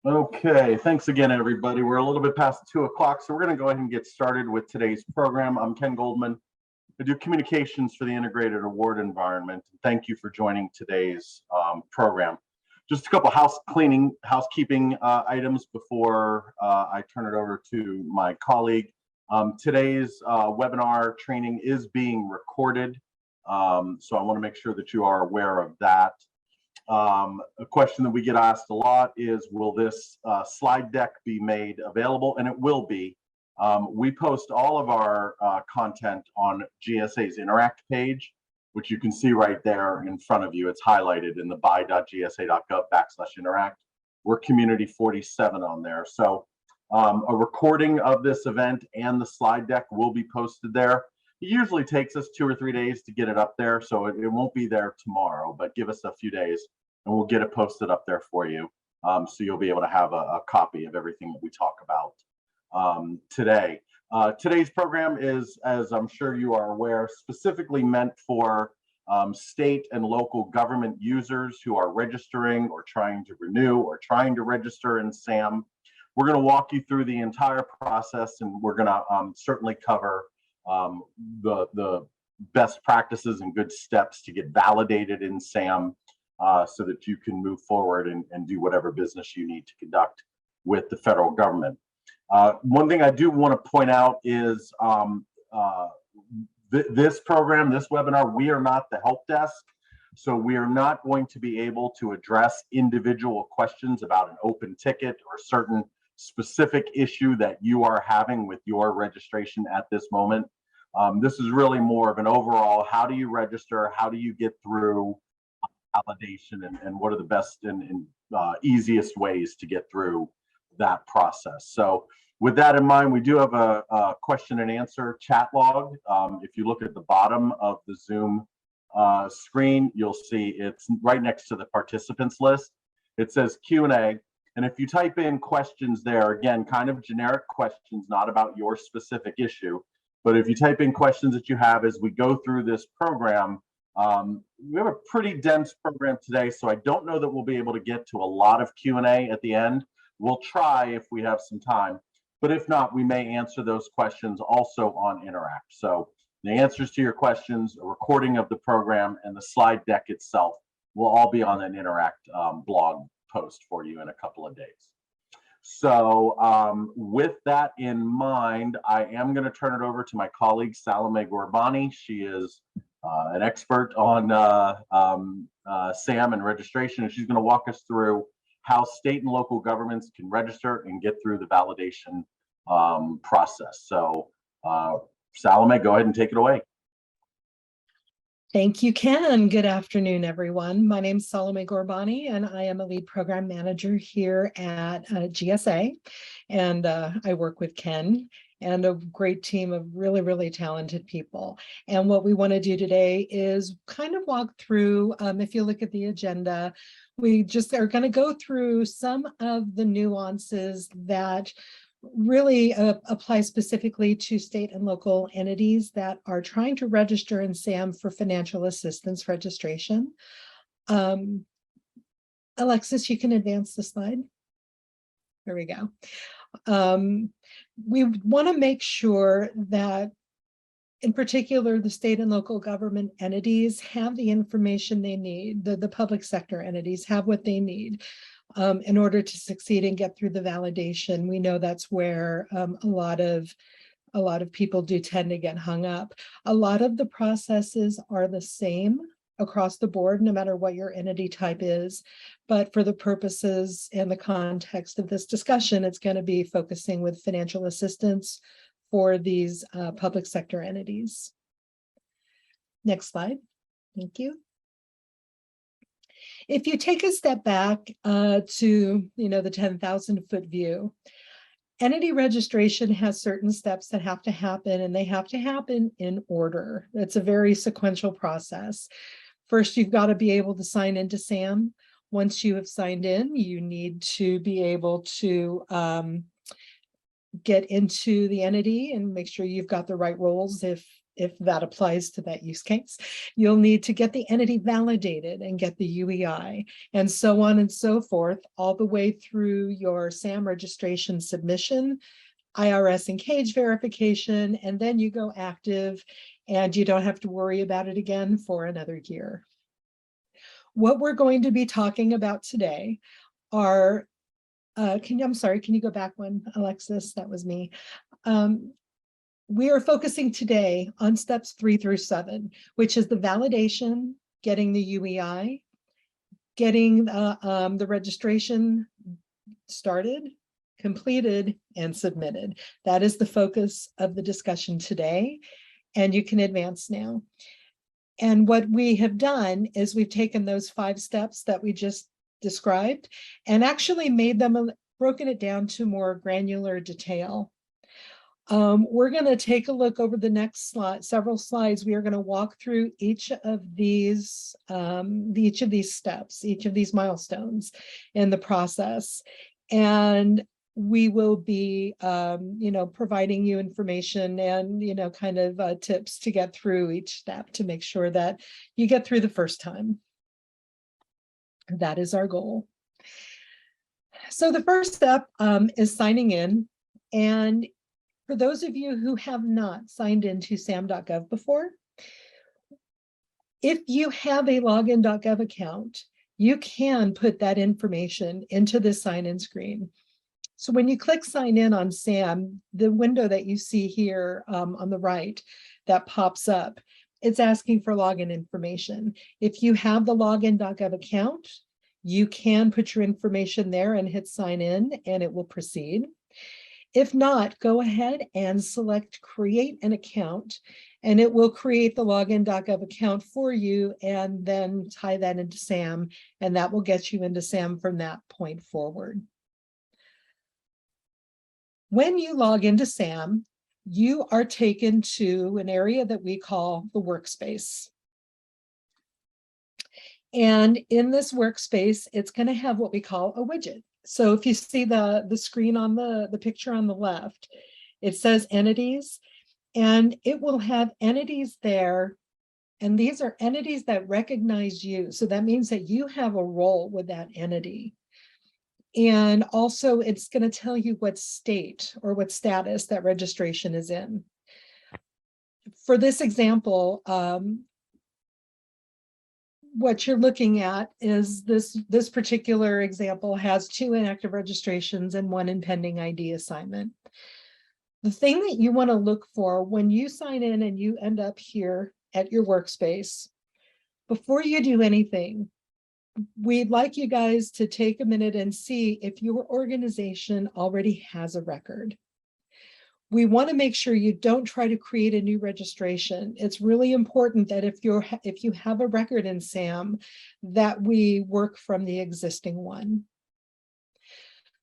Okay, thanks again, everybody. We're a little bit past 2 o'clock, so we're going to go ahead and get started with today's program. I'm Ken Goldman. I do communications for the Integrated Award Environment. Thank you for joining today's program. Just a couple housekeeping items before I turn it over to my colleague. Today's webinar training is being recorded, so I want to make sure that you are aware of that. A question that we get asked a lot is, will this slide deck be made available? And it will be. We post all of our content on GSA's Interact page, which you can see right there in front of you. It's highlighted in the buy.gsa.gov/interact. We're Community 47 on there. So a recording of this event and the slide deck will be posted there. It usually takes us 2 or 3 days to get it up there, so it won't be there tomorrow, but give us a few days and we'll get it posted up there for you. So you'll be able to have a copy of everything that we talk about today. Today's program is, as I'm sure you are aware, specifically meant for state and local government users who are registering or trying to renew or trying to register in SAM. We're going to walk you through the entire process, and we're going to certainly cover the best practices and good steps to get validated in SAM so that you can move forward and do whatever business you need to conduct with the federal government. One thing I do want to point out is this program, this webinar, we are not the help desk. So we are not going to be able to address individual questions about an open ticket or certain specific issue that you are having with your registration at this moment. This is really more of an overall, how do you register? How do you get through validation, and what are the best and easiest ways to get through that process? So with that in mind, we do have a question and answer chat log. If you look at the bottom of the Zoom screen, you'll see it's right next to the participants list. It says Q&A. And if you type in questions there, again, kind of generic questions, not about your specific issue, but if you type in questions that you have as we go through this program, we have a pretty dense program today, so I don't know that we'll be able to get to a lot of Q&A at the end. We'll try if we have some time, but if not, we may answer those questions also on Interact. So the answers to your questions, a recording of the program, and the slide deck itself will all be on an Interact blog post for you in a couple of days. So with that in mind, I am going to turn it over to my colleague, Salome Gorbani. She is an expert on SAM and registration, and she's going to walk us through how state and local governments can register and get through the validation process. So Salome, go ahead and take it away. Thank you, Ken. Good afternoon, everyone. My name is Salome Gorbani, and I am a lead program manager here at GSA. And I work with Ken and a great team of really, really talented people. And what we want to do today is kind of walk through, if you look at the agenda, we just are going to go through some of the nuances that really apply specifically to state and local entities that are trying to register in SAM for financial assistance registration. Alexis, you can advance the slide. There we go. We want to make sure that, in particular, the state and local government entities have the information they need, the public sector entities have what they need in order to succeed and get through the validation. We know that's where a lot of people do tend to get hung up. A lot of the processes are the same across the board, no matter what your entity type is. But for the purposes and the context of this discussion, it's going to be focusing with financial assistance for these public sector entities. Next slide. Thank you. If you take a step back to the 10,000-foot view, entity registration has certain steps that have to happen, and they have to happen in order. It's a very sequential process. First, you've got to be able to sign into SAM. Once you have signed in, you need to be able to get into the entity and make sure you've got the right roles if if that applies to that use case. You'll need to get the entity validated and get the UEI, and so on and so forth, all the way through your SAM registration submission, IRS and cage verification, and then you go active and you don't have to worry about it again for another year. What we're going to be talking about today are, I'm sorry, can you go back one, Alexis? That was me. We are focusing today on steps 3 through 7, which is the validation, getting the UEI, getting the registration started, completed, and submitted. That is the focus of the discussion today, and you can advance now. And what we have done is we've taken those 5 steps that we just described and actually made them, broken it down to more granular detail. We're going to take a look over the next slide, several slides. We are going to walk through each of these steps, each of these milestones in the process. And we will be, providing you information and, kind of tips to get through each step to make sure that you get through the first time. That is our goal. So the first step is signing in. And for those of you who have not signed into SAM.gov before, if you have a login.gov account, you can put that information into the sign-in screen. So when you click sign in on SAM, the window that you see here on the right that pops up, it's asking for login information. If you have the login.gov account, you can put your information there and hit sign in and it will proceed. If not, go ahead and select create an account and it will create the login.gov account for you and then tie that into SAM, and that will get you into SAM from that point forward. When you log into SAM, you are taken to an area that we call the workspace. And in this workspace, it's going to have what we call a widget. So if you see the screen on the picture on the left, it says entities, and it will have entities there. And these are entities that recognize you. So that means that you have a role with that entity. And also it's going to tell you what state or what status that registration is in. For this example, what you're looking at is this particular example has 2 inactive registrations and 1 impending ID assignment. The thing that you want to look for when you sign in and you end up here at your workspace, before you do anything, we'd like you guys to take a minute and see if your organization already has a record. We want to make sure you don't try to create a new registration. It's really important that if you have a record in SAM, that we work from the existing one.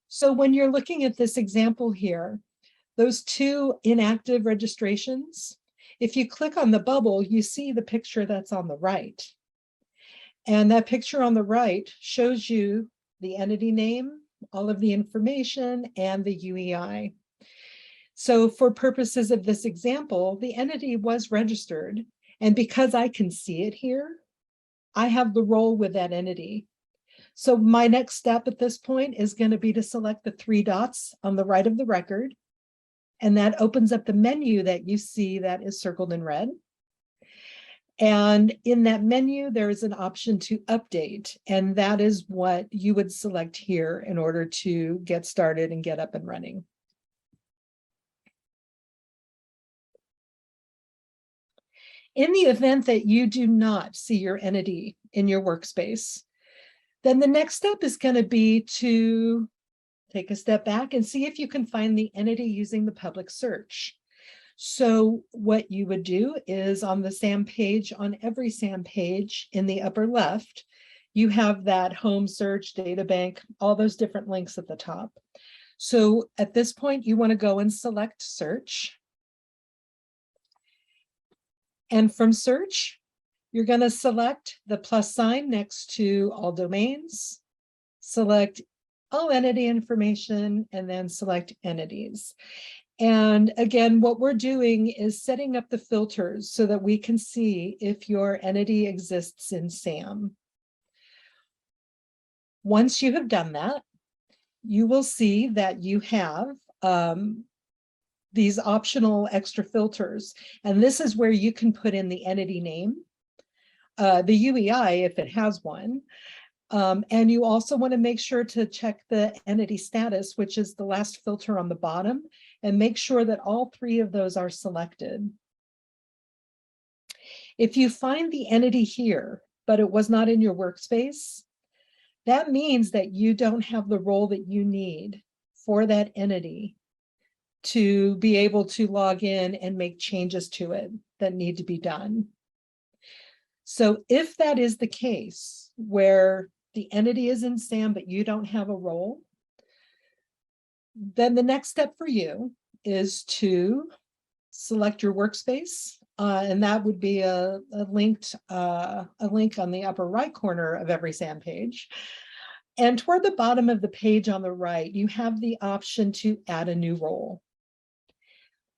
So when you're looking at this example here, those 2 inactive registrations, if you click on the bubble, you see the picture that's on the right. And that picture on the right shows you the entity name, all of the information, and the UEI. So for purposes of this example, the entity was registered. And because I can see it here, I have the role with that entity. So my next step at this point is going to be to select the 3 dots on the right of the record. And that opens up the menu that you see that is circled in red. And in that menu, there is an option to update. And that is what you would select here in order to get started and get up and running. In the event that you do not see your entity in your workspace, then the next step is going to be to take a step back and see if you can find the entity using the public search. So what you would do is on the SAM page, on every SAM page in the upper left, you have that home search, data bank, all those different links at the top. So at this point, you want to go and select search. And from search, you're going to select the plus sign next to all domains, select all entity information, and then select entities. And again, what we're doing is setting up the filters so that we can see if your entity exists in SAM. Once you have done that, you will see that you have these optional extra filters. And this is where you can put in the entity name, the UEI if it has one. And you also want to make sure to check the entity status, which is the last filter on the bottom, and make sure that all three of those are selected. If you find the entity here, but it was not in your workspace, that means that you don't have the role that you need for that entity to be able to log in and make changes to it that need to be done. So if that is the case, where the entity is in SAM, but you don't have a role, then the next step for you is to select your workspace. And that would be a link on the upper right corner of every SAM page. And toward the bottom of the page on the right, you have the option to add a new role.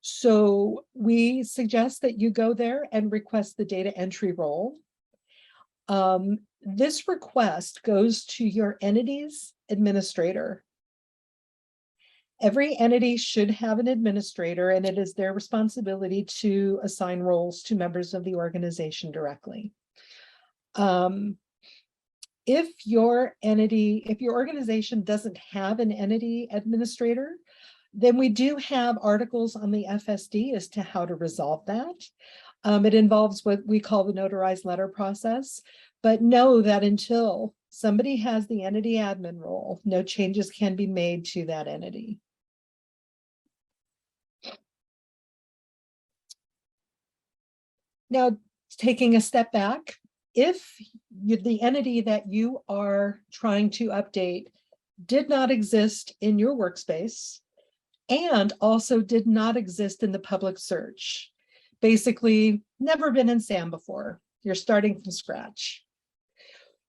So we suggest that you go there and request the data entry role. This request goes to your entity's administrator. Every entity should have an administrator, and it is their responsibility to assign roles to members of the organization directly. If your organization doesn't have an entity administrator, then we do have articles on the FSD as to how to resolve that. It involves what we call the notarized letter process, but know that until somebody has the entity admin role, no changes can be made to that entity. Now, taking a step back, if the entity that you are trying to update did not exist in your workspace and also did not exist in the public search, basically never been in SAM before, you're starting from scratch,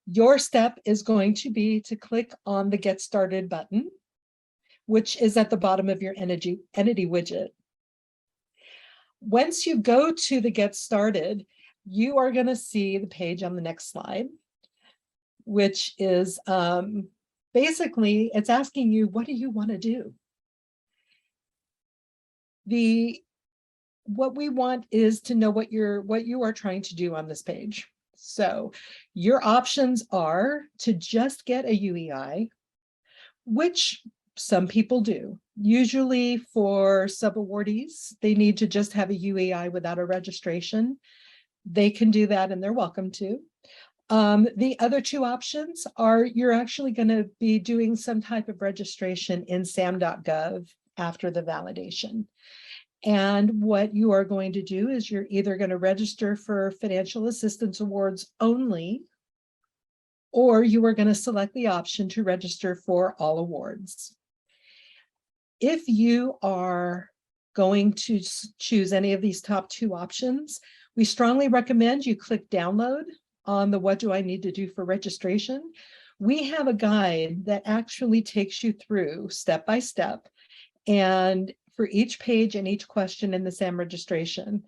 your step is going to be to click on the Get Started button, which is at the bottom of your entity widget. Once you go to the Get Started, you are going to see the page on the next slide, which is basically, it's asking you, what do you want to do? What we want is to know what you are trying to do on this page. So your options are to just get a UEI, which some people do. Usually for subawardees, they need to just have a UEI without a registration. They can do that and they're welcome to. The other two options are you're actually going to be doing some type of registration in SAM.gov after the validation. And what you are going to do is you're either going to register for financial assistance awards only, or you are going to select the option to register for all awards. If you are going to choose any of these top two options, we strongly recommend you click download on the what do I need to do for registration. We have a guide that actually takes you through step by step and for each page and each question in the SAM registration.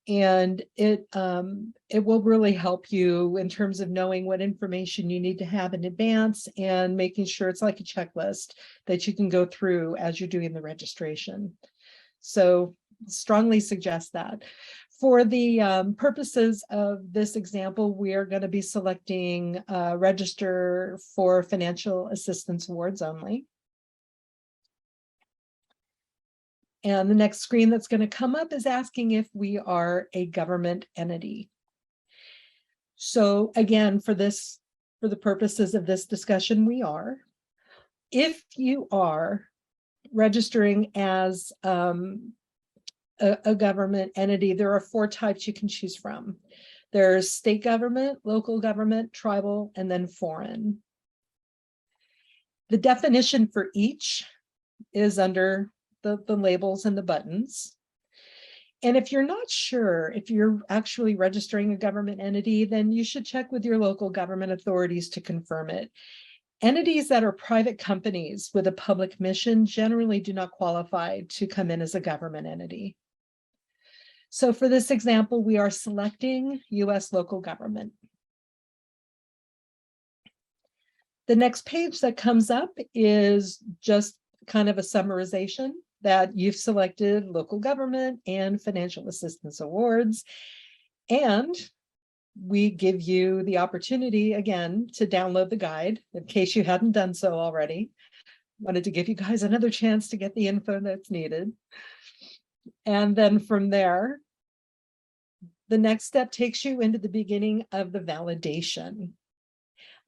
And it will really help you in terms of knowing what information you need to have in advance and making sure it's like a checklist that you can go through as you're doing the registration. So strongly suggest that. For the purposes of this example, we are going to be selecting register for financial assistance awards only. And the next screen that's going to come up is asking if we are a government entity. So again, for the purposes of this discussion, we are. If you are registering as a government entity, there are 4 types you can choose from. There's state government, local government, tribal, and then foreign. The definition for each is under the labels and the buttons. And if you're not sure if you're actually registering a government entity, then you should check with your local government authorities to confirm it. Entities that are private companies with a public mission generally do not qualify to come in as a government entity. So for this example, we are selecting US local government. The next page that comes up is just kind of a summarization that you've selected local government and financial assistance awards. And we give you the opportunity again to download the guide in case you hadn't done so already. Wanted to give you guys another chance to get the info that's needed. And then from there, the next step takes you into the beginning of the validation.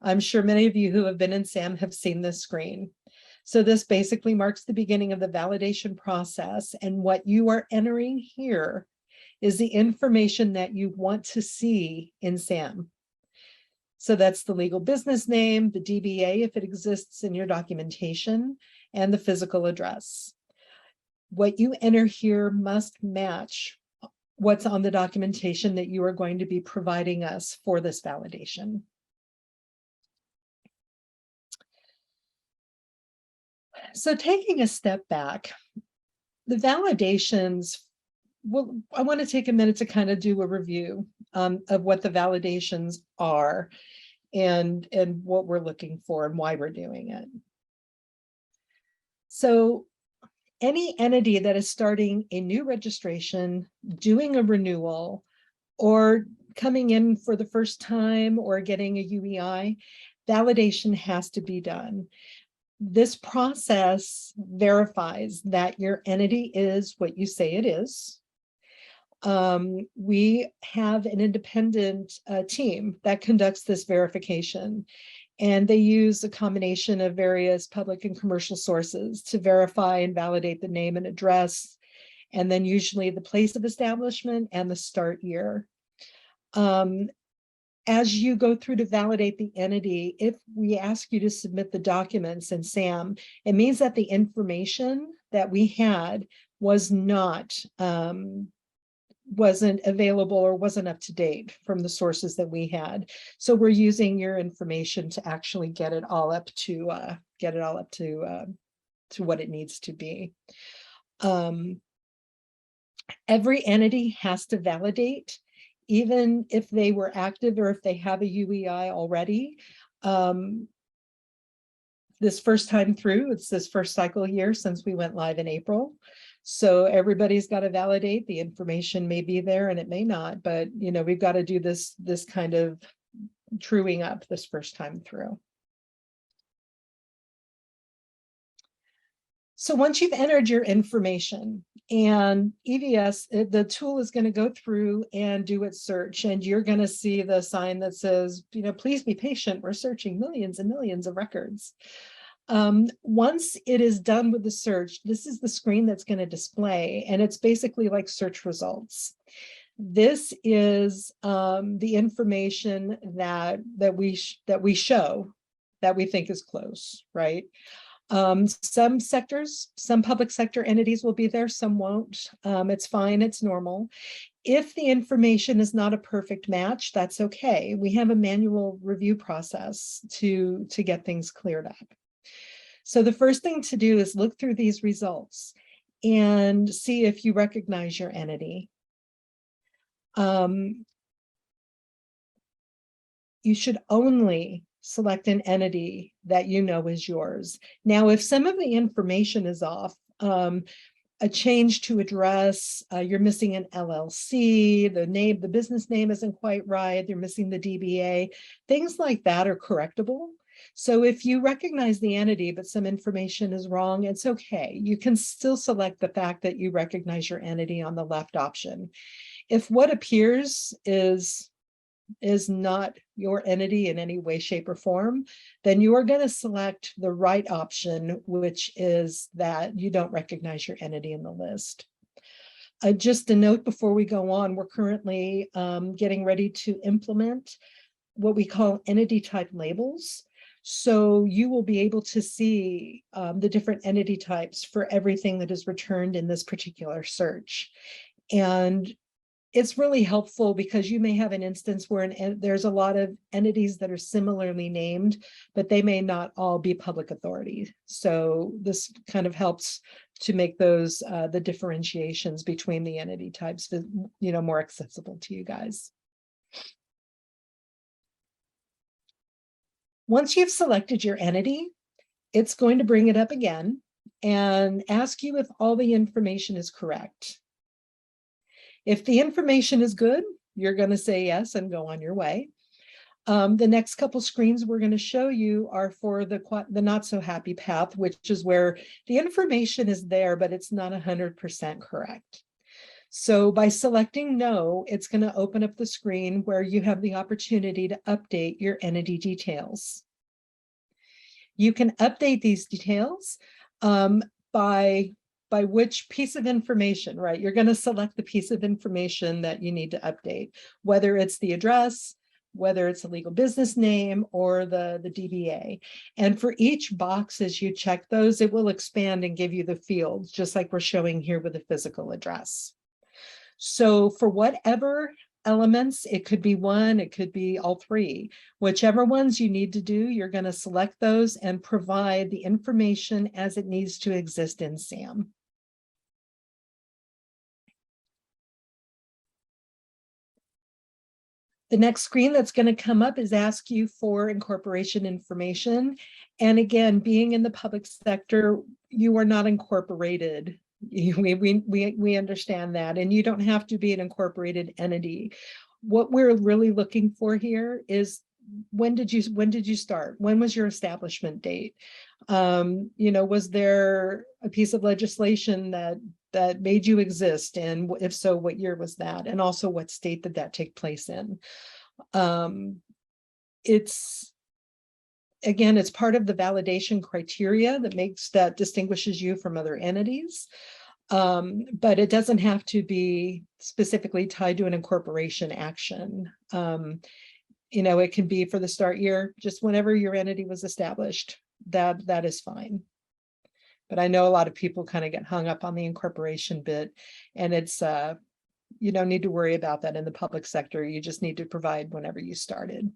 I'm sure many of you who have been in SAM have seen this screen. So this basically marks the beginning of the validation process. And what you are entering here is the information that you want to see in SAM. So that's the legal business name, the DBA if it exists in your documentation, and the physical address. What you enter here must match what's on the documentation that you are going to be providing us for this validation. So taking a step back, the validations, well, I want to take a minute to kind of do a review of what the validations are and what we're looking for and why we're doing it. So any entity that is starting a new registration, doing a renewal, or coming in for the first time or getting a UEI, validation has to be done. This process verifies that your entity is what you say it is. We have an independent team that conducts this verification, and they use a combination of various public and commercial sources to verify and validate the name and address, and then usually the place of establishment and the start year. As you go through to validate the entity, if we ask you to submit the documents in SAM, it means that the information that we had was not, wasn't available or wasn't up to date from the sources that we had. So we're using your information to actually get it all up to what it needs to be. Every entity has to validate, even if they were active or if they have a UEI already. This first time through, it's this first cycle year since we went live in April. So everybody's got to validate. The information may be there and it may not, but you know, we've got to do this kind of truing up this first time through. So once you've entered your information, and EVS, the tool is going to go through and do its search, and you're going to see the sign that says, you know, please be patient, we're searching millions and millions of records. Once it is done with the search, this is the screen that's going to display, and it's basically like search results. This is the information that we show that we think is close, right? Some sectors, some public sector entities will be there, some won't. It's fine, it's normal. If the information is not a perfect match, that's okay. We have a manual review process to get things cleared up. So the first thing to do is look through these results and see if you recognize your entity. You should only select an entity that you know is yours. Now, if some of the information is off, a change to address, you're missing an LLC, the business name isn't quite right, you're missing the DBA, things like that are correctable. So if you recognize the entity, but some information is wrong, it's okay. You can still select the fact that you recognize your entity on the left option. If what appears is not your entity in any way, shape, or form, then you are going to select the right option, which is that you don't recognize your entity in the list. Just a note before we go on, we're currently getting ready to implement what we call entity type labels. So you will be able to see the different entity types for everything that is returned in this particular search. And it's really helpful because you may have an instance where there's a lot of entities that are similarly named, but they may not all be public authority. So this kind of helps to make those the differentiations between the entity types, more accessible to you guys. Once you've selected your entity, it's going to bring it up again and ask you if all the information is correct. If the information is good, you're going to say yes and go on your way. The next couple screens we're going to show you are for the not so happy path, which is where the information is there, but it's not 100% correct. So by selecting no, it's going to open up the screen where you have the opportunity to update your entity details. You can update these details by which piece of information, right? You're going to select the piece of information that you need to update, whether it's the address, whether it's a legal business name, or the DBA. And for each box, as you check those, it will expand and give you the fields, just like we're showing here with the physical address. So for whatever elements, it could be one, it could be all three. Whichever ones you need to do, you're going to select those and provide the information as it needs to exist in SAM. The next screen that's going to come up is ask you for incorporation information. And again, being in the public sector, you are not incorporated. We understand that, and you don't have to be an incorporated entity. What we're really looking for here is when did you start? When was your establishment date? Was there a piece of legislation that made you exist? And if so, what year was that? And also what state did that take place in? It's part of the validation criteria that distinguishes you from other entities. But it doesn't have to be specifically tied to an incorporation action. It can be for the start year, just whenever your entity was established, that is fine. But I know a lot of people kind of get hung up on the incorporation bit, and it's, you don't need to worry about that in the public sector. You just need to provide whenever you started.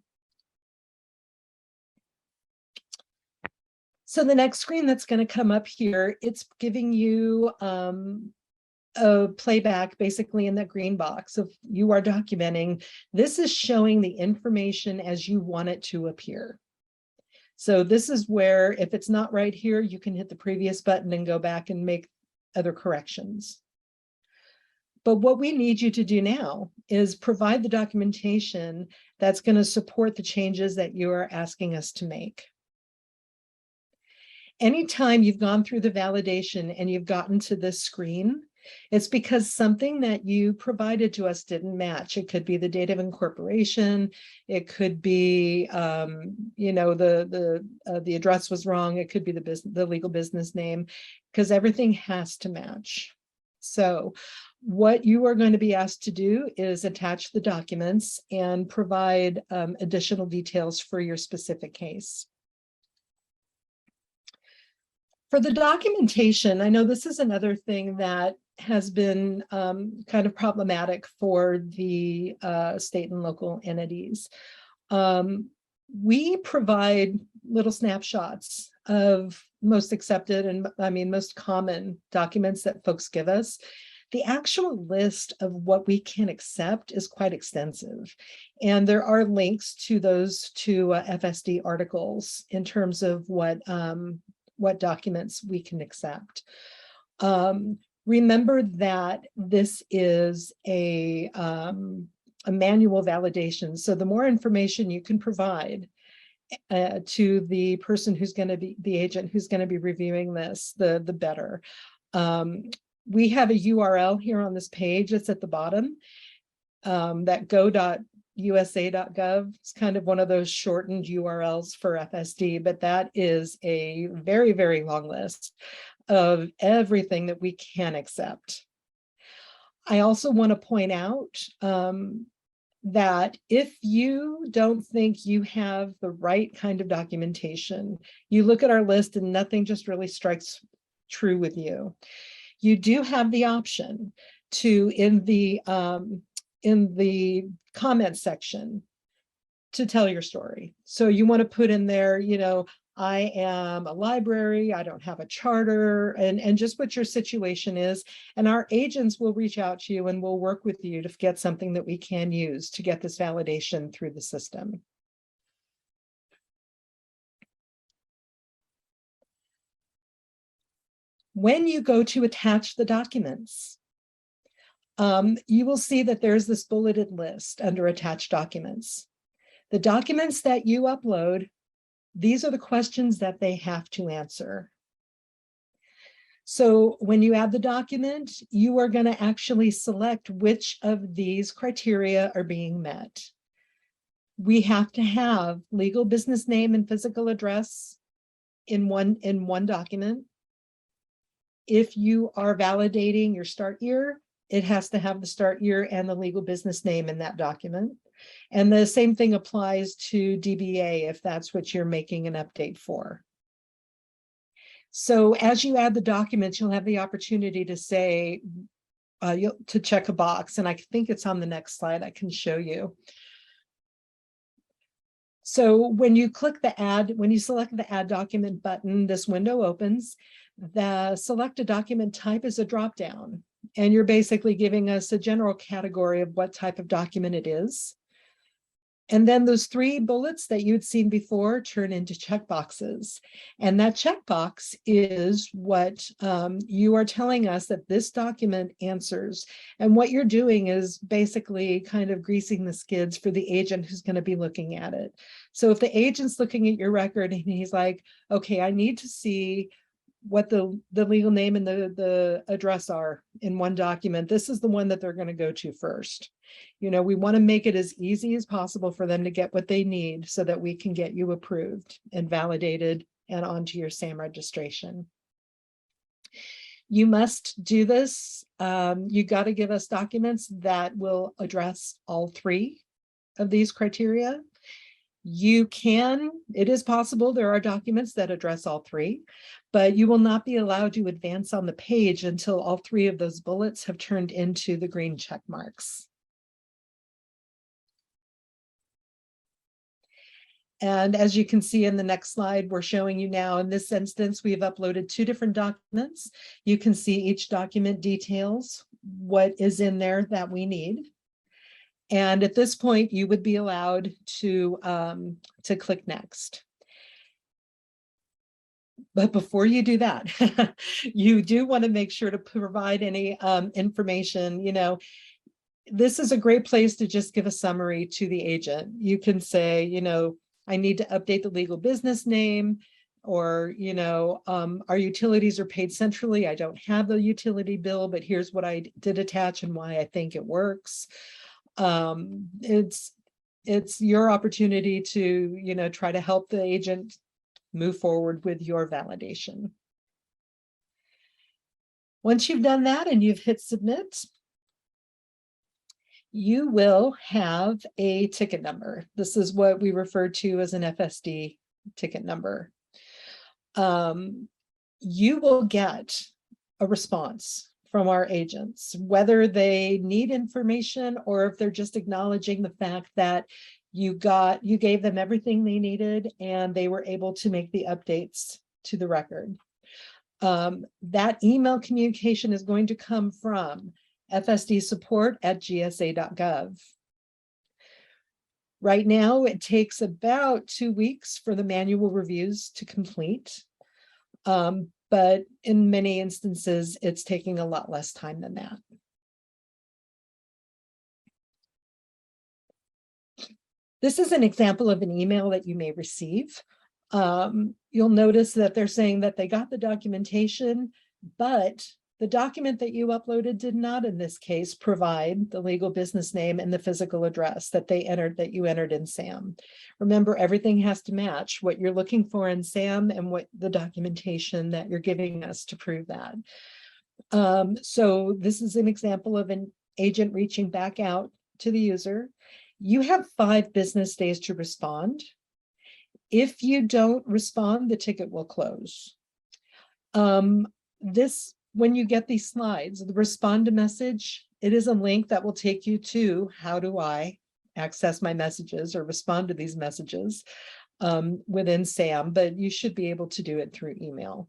So the next screen that's going to come up here, it's giving you a playback basically in that green box of you are documenting. This is showing the information as you want it to appear. So this is where if it's not right here, you can hit the previous button and go back and make other corrections. But what we need you to do now is provide the documentation that's going to support the changes that you are asking us to make. Anytime you've gone through the validation and you've gotten to this screen, it's because something that you provided to us didn't match. It could be the date of incorporation. It could be, the address was wrong. It could be the legal business name, because everything has to match. So what you are going to be asked to do is attach the documents and provide additional details for your specific case. For the documentation, I know this is another thing that has been kind of problematic for the state and local entities. We provide little snapshots of most accepted and most common documents that folks give us. The actual list of what we can accept is quite extensive. And there are links to those two FSD articles in terms of what documents we can accept. Remember that this is a manual validation. So the more information you can provide to the person who's going to be the agent who's going to be reviewing this, the better. We have a URL here on this page. It's at the bottom, that go.usa.gov. It's kind of one of those shortened URLs for FSD, but that is a very, very long list of everything that we can accept. I also want to point out that if you don't think you have the right kind of documentation, you look at our list and nothing just really strikes true with you. You do have the option to, in the in the comment section to tell your story. So you want to put in there, you know, I am a library, I don't have a charter, and just what your situation is. And our agents will reach out to you and will work with you to get something that we can use to get this validation through the system. When you go to attach the documents, you will see that there's this bulleted list under attached documents. The documents that you upload, these are the questions that they have to answer. So when you add the document, you are going to actually select which of these criteria are being met. We have to have legal business name and physical address in one document. If you are validating your start year, it has to have the start year and the legal business name in that document. And the same thing applies to DBA if that's what you're making an update for. So as you add the documents, you'll have the opportunity to say, to check a box. And I think it's on the next slide, I can show you. So when you click the add, when you select the add document button, this window opens. The select a document type is a dropdown, and you're basically giving us a general category of what type of document it is. And then those three bullets that you'd seen before turn into checkboxes. And that checkbox is what you are telling us that this document answers. And what you're doing is basically kind of greasing the skids for the agent who's going to be looking at it. So if the agent's looking at your record and he's like, okay, I need to see what the legal name and the address are in one document, this is the one that they're going to go to first. You know, we want to make it as easy as possible for them to get what they need so that we can get you approved and validated and onto your SAM registration. You must do this. You got to give us documents that will address all three of these criteria. You can, it is possible there are documents that address all three, but you will not be allowed to advance on the page until all three of those bullets have turned into the green check marks. And as you can see in the next slide, we're showing you now, in this instance, we've uploaded two different documents. You can see each document details what is in there that we need. And at this point, you would be allowed to click next. But before you do that, you do want to make sure to provide any information. You know, this is a great place to just give a summary to the agent. You can say, you know, I need to update the legal business name, or, you know, our utilities are paid centrally. I don't have the utility bill, but here's what I did attach and why I think it works. It's your opportunity to, you know, try to help the agent move forward with your validation. Once you've done that and you've hit submit, you will have a ticket number. This is what we refer to as an FSD ticket number. You will get a response from our agents, whether they need information or if they're just acknowledging the fact that you gave them everything they needed and they were able to make the updates to the record. That email communication is going to come from fsdsupport@gsa.gov. Right now, it takes about 2 weeks for the manual reviews to complete. But in many instances, it's taking a lot less time than that. This is an example of an email that you may receive. You'll notice that they're saying that they got the documentation, but the document that you uploaded did not, in this case, provide the legal business name and the physical address that you entered in SAM. Remember, everything has to match what you're looking for in SAM and what the documentation that you're giving us to prove that. So this is an example of an agent reaching back out to the user. You have 5 business days to respond. If you don't respond, the ticket will close. When you get these slides, the respond to message It is a link that will take you to how do I access my messages or respond to these messages within SAM, but you should be able to do it through email.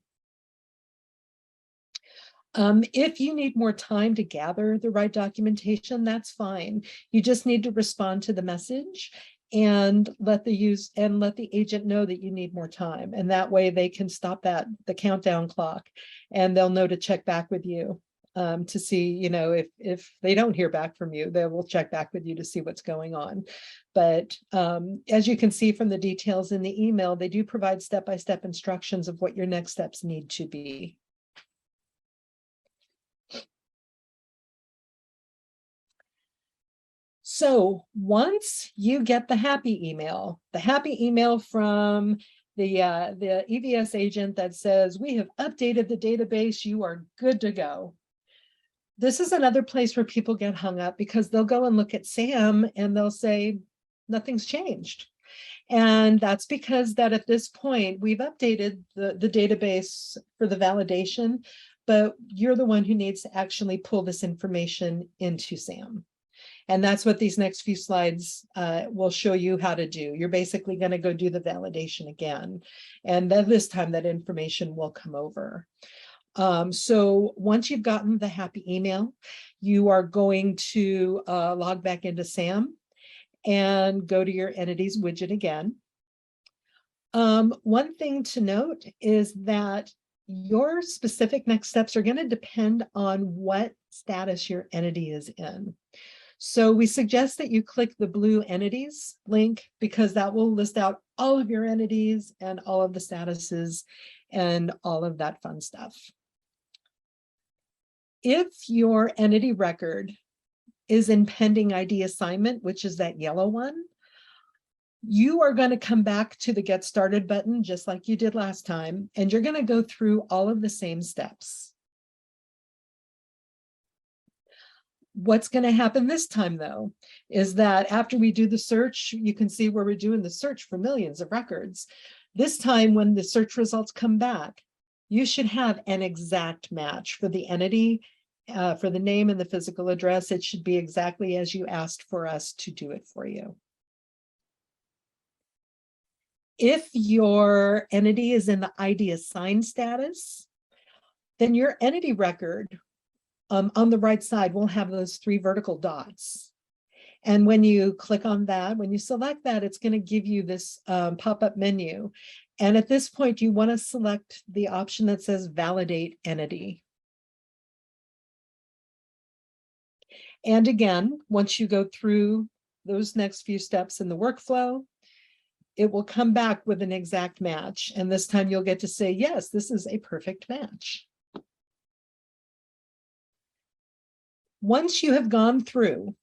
If you need more time to gather the right documentation, that's fine. You just need to respond to the message and let the agent know that you need more time. And that way they can stop the countdown clock, and they'll know to check back with you to see, if they don't hear back from you, they will check back with you to see what's going on. But as you can see from the details in the email, they do provide step-by-step instructions of what your next steps need to be. So once you get the happy email from the EVS agent that says, we have updated the database, you are good to go. This is another place where people get hung up, because they'll go and look at SAM and they'll say, nothing's changed. And that's because that at this point, we've updated the database for the validation, but you're the one who needs to actually pull this information into SAM. And that's what these next few slides will show you how to do. You're basically going to go do the validation again. And then this time that information will come over. So once you've gotten the happy email, you are going to log back into SAM and go to your entities widget again. One thing to note is that your specific next steps are going to depend on what status your entity is in. So we suggest that you click the blue entities link, because that will list out all of your entities and all of the statuses and all of that fun stuff. If your entity record is in pending ID assignment, which is that yellow one, you are going to come back to the Get Started button, just like you did last time, and you're going to go through all of the same steps. What's going to happen this time, though, is that after we do the search, you can see where we're doing the search for millions of records. This time, when the search results come back, you should have an exact match for the entity, for the name and the physical address. It should be exactly as you asked for us to do it for you. If your entity is in the ID assigned status, then your entity record on the right side will have those 3 vertical dots. And when you click on that, when you select that, it's going to give you this pop-up menu. And at this point, you want to select the option that says Validate Entity. And again, once you go through those next few steps in the workflow, it will come back with an exact match. And this time you'll get to say, yes, this is a perfect match. Once you have gone through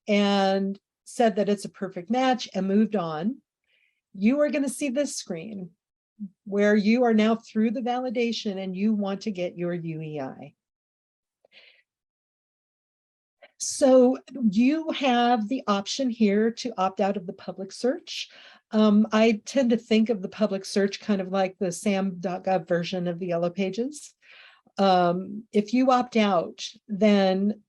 and said that it's a perfect match and moved on, you are going to see this screen where you are now through the validation and you want to get your UEI. So you have the option here to opt out of the public search. I tend to think of the public search kind of like the SAM.gov version of the Yellow Pages. If you opt out, then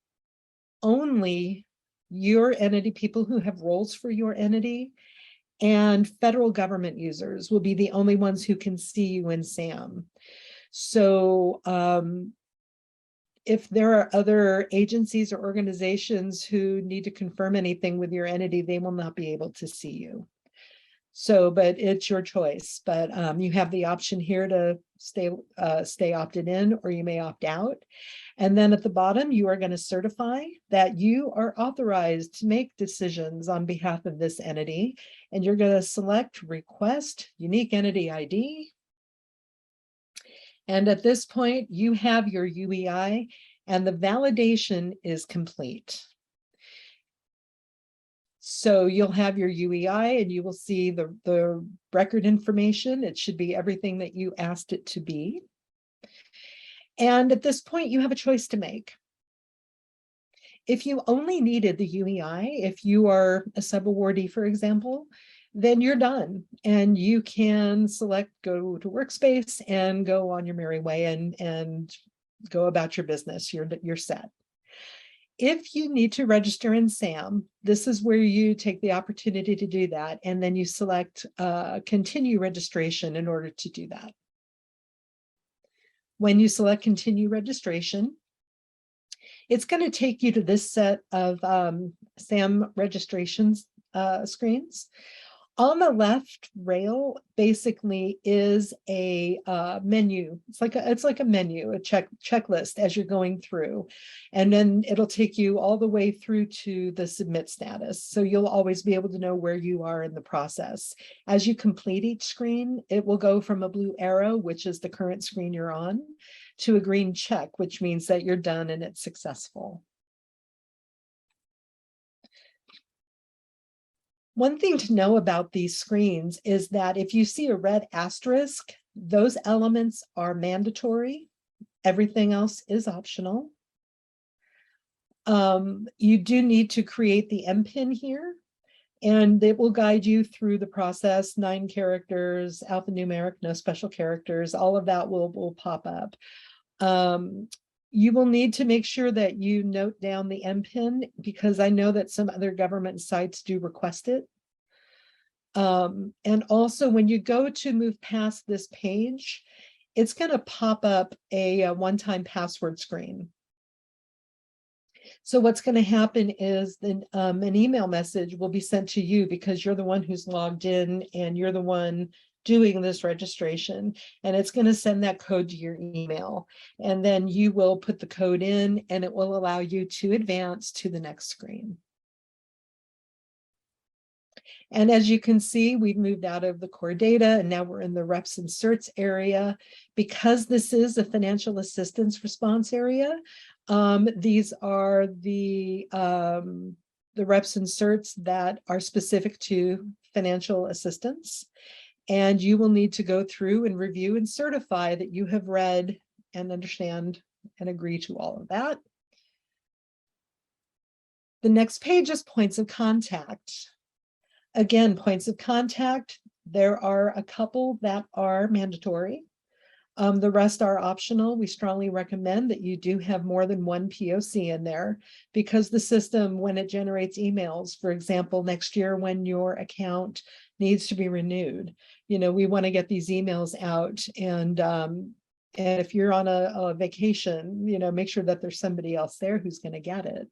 only your entity, people who have roles for your entity, and federal government users will be the only ones who can see you in SAM. So if there are other agencies or organizations who need to confirm anything with your entity, they will not be able to see you. So, but it's your choice. But you have the option here to stay opted in, or you may opt out. And then at the bottom, you are going to certify that you are authorized to make decisions on behalf of this entity. And you're going to select Request Unique Entity ID. And at this point, you have your UEI and the validation is complete. So you'll have your UEI and you will see the record information. It should be everything that you asked it to be. And at this point, you have a choice to make. If you only needed the UEI, if you are a sub-awardee, for example, then you're done and you can select go to workspace and go on your merry way and go about your business. You're set. If you need to register in SAM, this is where you take the opportunity to do that, and then you select continue registration in order to do that. When you select continue registration, it's going to take you to this set of SAM registrations screens. On the left rail basically is a menu. It's like a menu, a checklist as you're going through, and then it'll take you all the way through to the submit status. So you'll always be able to know where you are in the process. As you complete each screen, it will go from a blue arrow, which is the current screen you're on, to a green check, which means that you're done and it's successful. One thing to know about these screens is that if you see a red asterisk, those elements are mandatory. Everything else is optional. You do need to create the MPIN here, and it will guide you through the process. 9 characters, alphanumeric, no special characters, all of that will pop up. You will need to make sure that you note down the MPIN, because I know that some other government sites do request it. And also when you go to move past this page, it's going to pop up a one-time password screen. So what's going to happen is then an email message will be sent to you, because you're the one who's logged in and you're the one doing this registration, and it's going to send that code to your email, and then you will put the code in and it will allow you to advance to the next screen. And as you can see, we've moved out of the core data and now we're in the reps and certs area. Because this is a financial assistance response area, these are the reps and certs that are specific to financial assistance. And you will need to go through and review and certify that you have read and understand and agree to all of that. The next page is points of contact. Again, points of contact, there are a couple that are mandatory. The rest are optional. We strongly recommend that you do have more than one POC in there, because the system, when it generates emails, for example, next year when your account needs to be renewed, we want to get these emails out, and if you're on a vacation, make sure that there's somebody else there who's going to get it.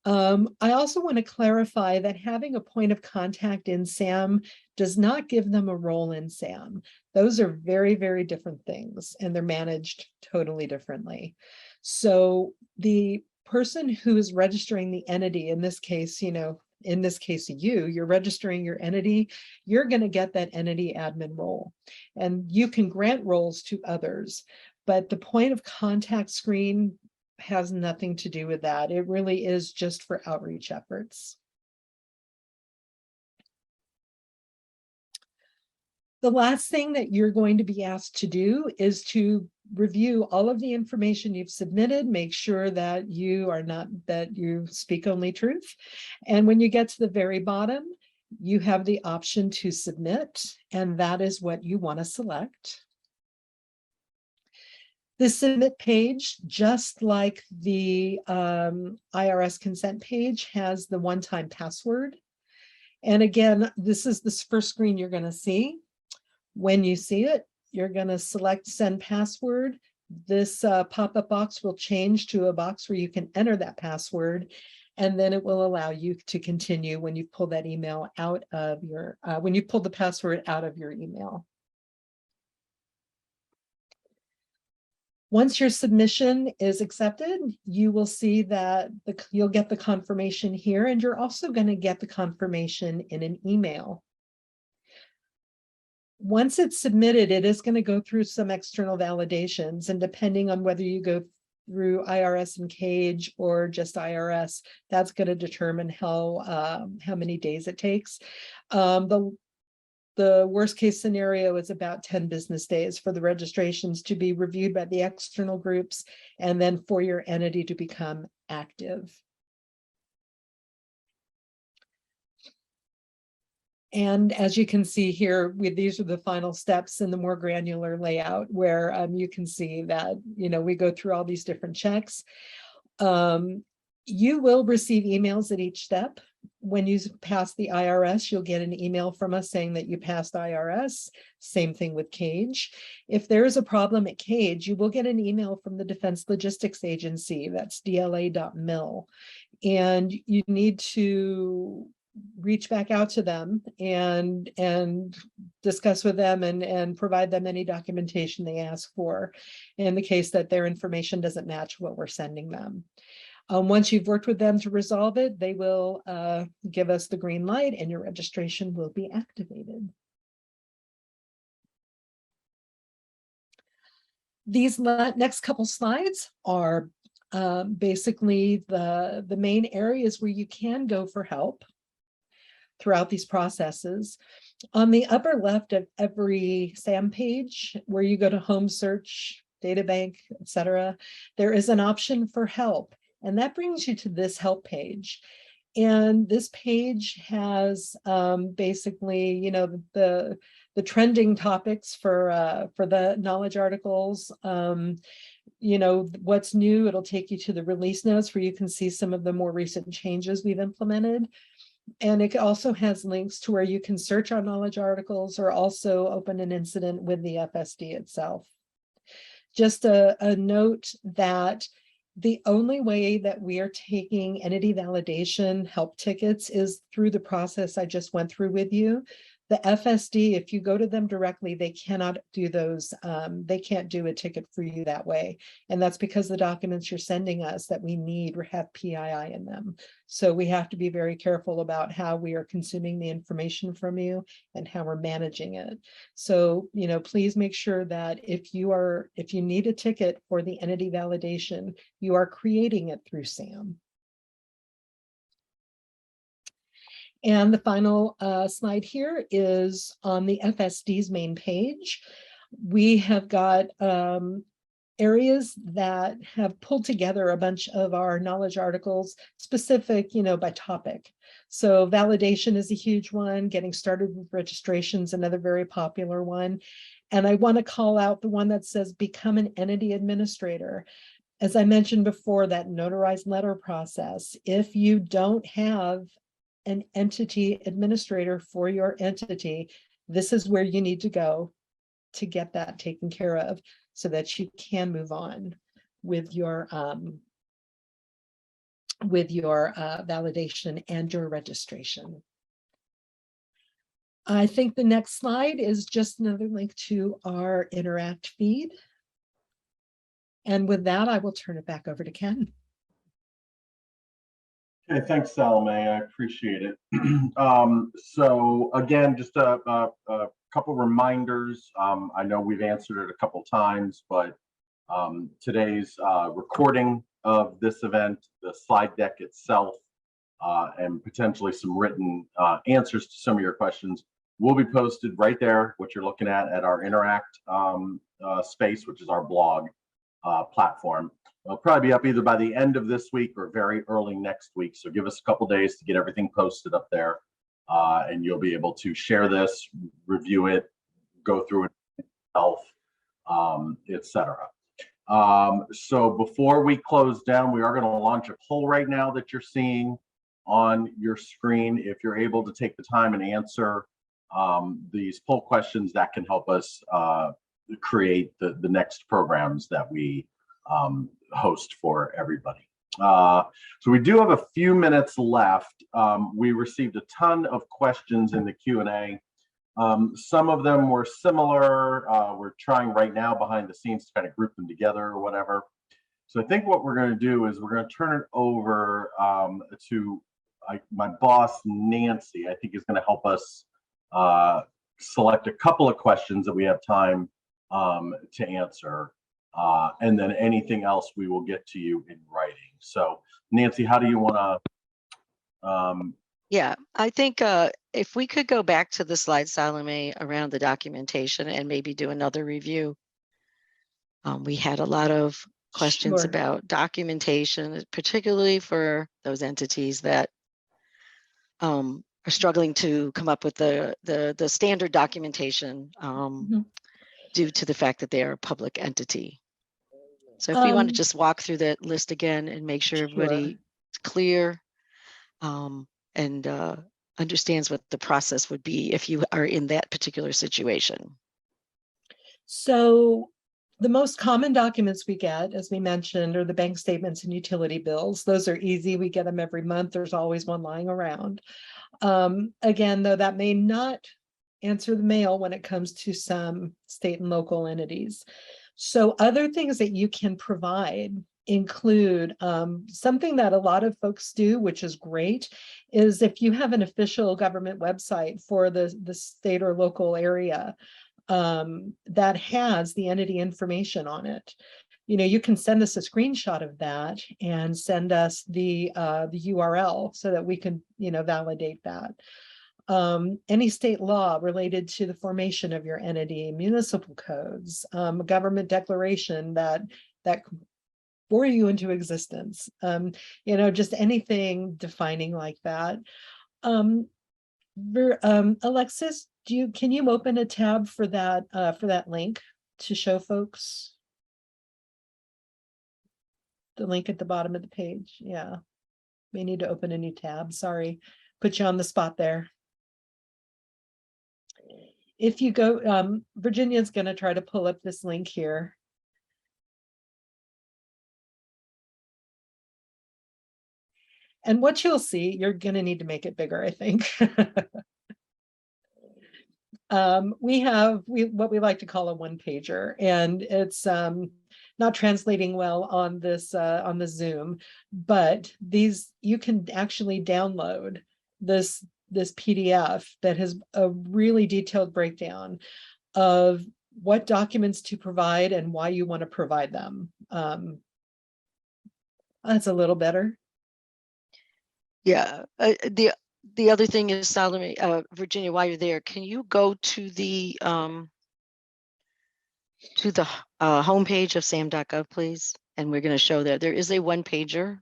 I also want to clarify that having a point of contact in SAM does not give them a role in SAM. Those are very, very different things, and they're managed totally differently. So the person who is registering the entity, in this case, you're registering your entity, you're going to get that entity admin role, and you can grant roles to others, but the point of contact screen has nothing to do with that. It really is just for outreach efforts. The last thing that you're going to be asked to do is to review all of the information you've submitted, make sure that you speak only truth. And when you get to the very bottom, you have the option to submit, and that is what you want to select. The submit page, just like the IRS consent page, has the one-time password. And again, this is the first screen you're going to see. When you see it, you're going to select send password. This pop-up box will change to a box where you can enter that password, and then it will allow you to continue when you pull that email out of your, when you pull the password out of your email. Once your submission is accepted, you will see that you'll get the confirmation here, and you're also going to get the confirmation in an email. Once it's submitted, it is going to go through some external validations, and depending on whether you go through IRS and Cage or just IRS, that's going to determine how many days it takes. The worst case scenario is about 10 business days for the registrations to be reviewed by the external groups, and then for your entity to become active. And as you can see here, these are the final steps in the more granular layout, where you can see that, we go through all these different checks. You will receive emails at each step. When you pass the IRS, you'll get an email from us saying that you passed IRS. Same thing with Cage. If there is a problem at Cage, you will get an email from the Defense Logistics Agency, that's DLA.mil. And you need to reach back out to them and discuss with them and provide them any documentation they ask for in the case that their information doesn't match what we're sending them. Once you've worked with them to resolve it, they will give us the green light and your registration will be activated. These next couple slides are basically the main areas where you can go for help throughout these processes. On the upper left of every SAM page, where you go to home search, data bank, etc., there is an option for help. And that brings you to this help page. And this page has basically, you know, the trending topics for the knowledge articles. You know, what's new, it'll take you to the release notes where you can see some of the more recent changes we've implemented. And it also has links to where you can search our knowledge articles or also open an incident with the FSD itself. Just a note that the only way that we are taking entity validation help tickets is through the process I just went through with you. The FSD, if you go to them directly, they cannot do those. They can't do a ticket for you that way. And that's because the documents you're sending us that we need have PII in them. So we have to be very careful about how we are consuming the information from you and how we're managing it. So, you know, please make sure that if you need a ticket for the entity validation, you are creating it through SAM. And the final slide here is on the FSD's main page. We have got areas that have pulled together a bunch of our knowledge articles specific, you know, by topic. So validation is a huge one. Getting started with registrations, another very popular one. And I want to call out the one that says become an entity administrator. As I mentioned before, that notarized letter process, if you don't have an entity administrator for your entity, this is where you need to go to get that taken care of so that you can move on with your validation and your registration. I think the next slide is just another link to our Interact feed. And with that, I will turn it back over to Ken. Okay, thanks, Salome. I appreciate it. So again, just a couple reminders. I know we've answered it a couple times, but today's recording of this event, the slide deck itself, and potentially some written answers to some of your questions will be posted right there, what you're looking at our Interact space, which is our blog platform. It'll probably be up either by the end of this week or very early next week. So give us a couple days to get everything posted up there, and you'll be able to share this, review it, go through it yourself, etc. So before we close down, we are going to launch a poll right now that you're seeing on your screen. If you're able to take the time and answer these poll questions, that can help us create the next programs that we host for everybody. So we do have a few minutes left. We received a ton of questions in the Q&A. Some of them were similar. We're trying right now behind the scenes to kind of group them together or whatever. So I think what we're going to do is we're going to turn it over to my boss, Nancy. I think is going to help us select a couple of questions that we have time to answer. And then anything else we will get to you in writing. So Nancy, how do you want to? Yeah, I think if we could go back to the slide, Salome, around the documentation and maybe do another review. We had a lot of questions about documentation, particularly for those entities that are struggling to come up with the standard documentation due to the fact that they are a public entity. So if we want to just walk through that list again and make sure everybody clear, and understands what the process would be if you are in that particular situation. So the most common documents we get, as we mentioned, are the bank statements and utility bills. Those are easy. We get them every month. There's always one lying around. Again, though, that may not answer the mail when it comes to some state and local entities. So other things that you can provide include something that a lot of folks do, which is great, is if you have an official government website for the state or local area that has the entity information on it. You know, you can send us a screenshot of that and send us the URL so that we can, you know, validate that. Any state law related to the formation of your entity, municipal codes, a government declaration that bore you into existence, you know, just anything defining like that. Alexis, can you open a tab for that link to show folks? The link at the bottom of the page. Yeah. We need to open a new tab. Sorry, put you on the spot there. If you go, Virginia's going to try to pull up this link here. And what you'll see, you're going to need to make it bigger, I think. We have what we like to call a one-pager, and it's not translating well on this on the Zoom, but you can actually download this PDF that has a really detailed breakdown of what documents to provide and why you want to provide them. That's a little better. Yeah, the other thing is, Salome, Virginia, while you're there, can you go to the homepage of SAM.gov, please? And we're going to show that there is a one-pager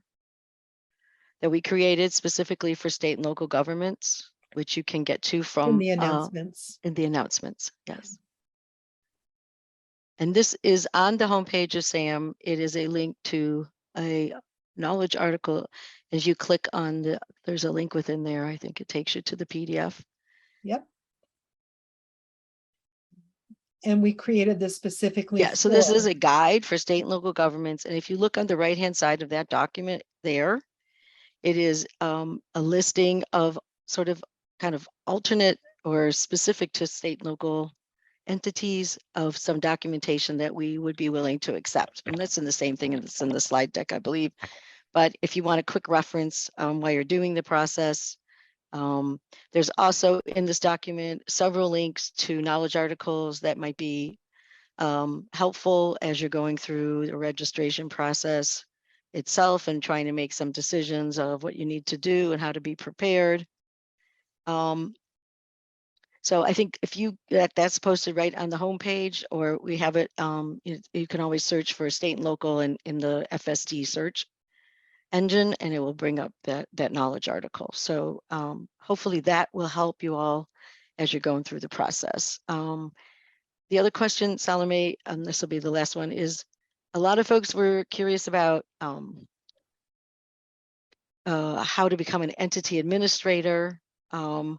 that we created specifically for state and local governments, which you can get to from In the announcements. In the announcements, yes. And this is on the homepage of SAM. It is a link to a knowledge article. As you click on there's a link within there. I think it takes you to the PDF. Yep. And we created this specifically. Yeah, so this is a guide for state and local governments. And if you look on the right-hand side of that document there, it is a listing of sort of kind of alternate or specific to state and local entities of some documentation that we would be willing to accept. And that's in the same thing that's in the slide deck, I believe. But if you want a quick reference while you're doing the process, there's also in this document several links to knowledge articles that might be helpful as you're going through the registration process itself and trying to make some decisions of what you need to do and how to be prepared. So I think if that's posted right on the homepage, or we have it, you can always search for state and local in the FSD search engine, and it will bring up that knowledge article. So hopefully that will help you all as you're going through the process. The other question, Salome, this will be the last one, is a lot of folks were curious about how to become an entity administrator. And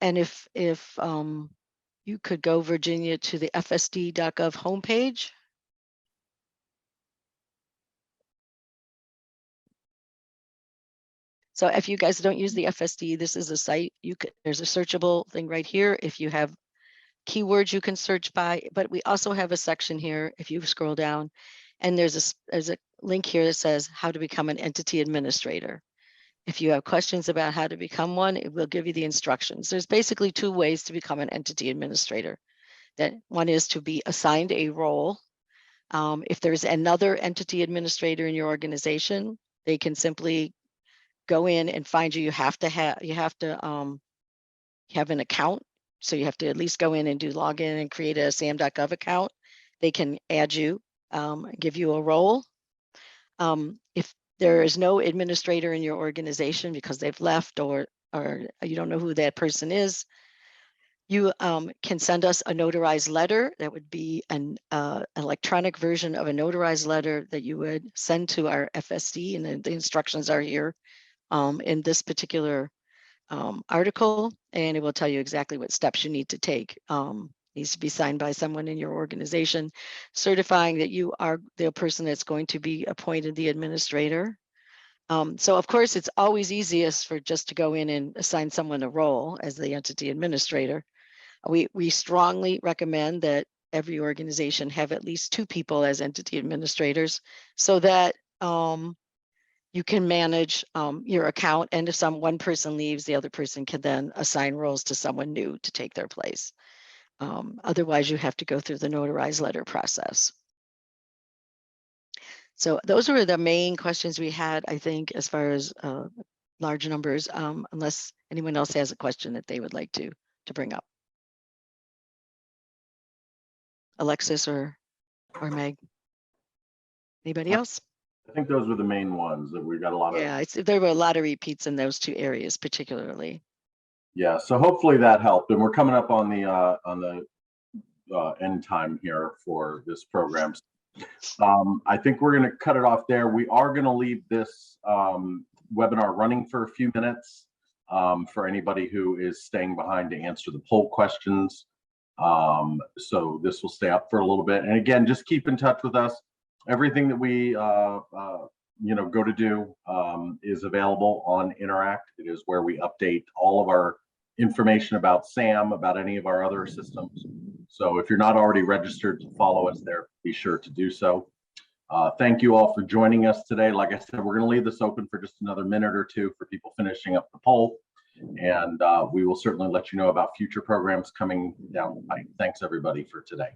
if you could go, Virginia, to the FSD.gov homepage. So if you guys don't use the FSD, this is a site. There's a searchable thing right here. If you have keywords you can search by, but we also have a section here, if you scroll down, and there's a link here that says how to become an entity administrator. If you have questions about how to become one, it will give you the instructions. There's basically two ways to become an entity administrator. That one is to be assigned a role. If there's another entity administrator in your organization, they can simply go in and find you. You have to have an account. So you have to at least go in and do login and create a SAM.gov account. They can add you, give you a role. If there is no administrator in your organization because they've left or you don't know who that person is, You can send us a notarized letter. That would be an electronic version of a notarized letter that you would send to our FSD, and the instructions are here in this particular article, and it will tell you exactly what steps you need to take. Needs to be signed by someone in your organization, certifying that you are the person that's going to be appointed the administrator. So of course, it's always easiest for just to go in and assign someone a role as the entity administrator. We strongly recommend that every organization have at least 2 people as entity administrators, so that you can manage your account, and if one person leaves, the other person can then assign roles to someone new to take their place. Otherwise, you have to go through the notarized letter process. So those were the main questions we had, I think, as far as large numbers, unless anyone else has a question that they would like to bring up. Alexis or Meg. Anybody else? I think those were the main ones that we got a lot of. Yeah, there were a lot of repeats in those 2 areas particularly. Yeah, so hopefully that helped, and we're coming up on the end time here for this program. I think we're going to cut it off there. We are going to leave this webinar running for a few minutes for anybody who is staying behind to answer the poll questions. So this will stay up for a little bit. And again, just keep in touch with us. Everything that we go to do is available on Interact. It is where we update all of our information about SAM, about any of our other systems. So if you're not already registered to follow us there, be sure to do so. Thank you all for joining us today. Like I said, we're going to leave this open for just another minute or 2 for people finishing up the poll. And we will certainly let you know about future programs coming down the pipe. Thanks, everybody, for today.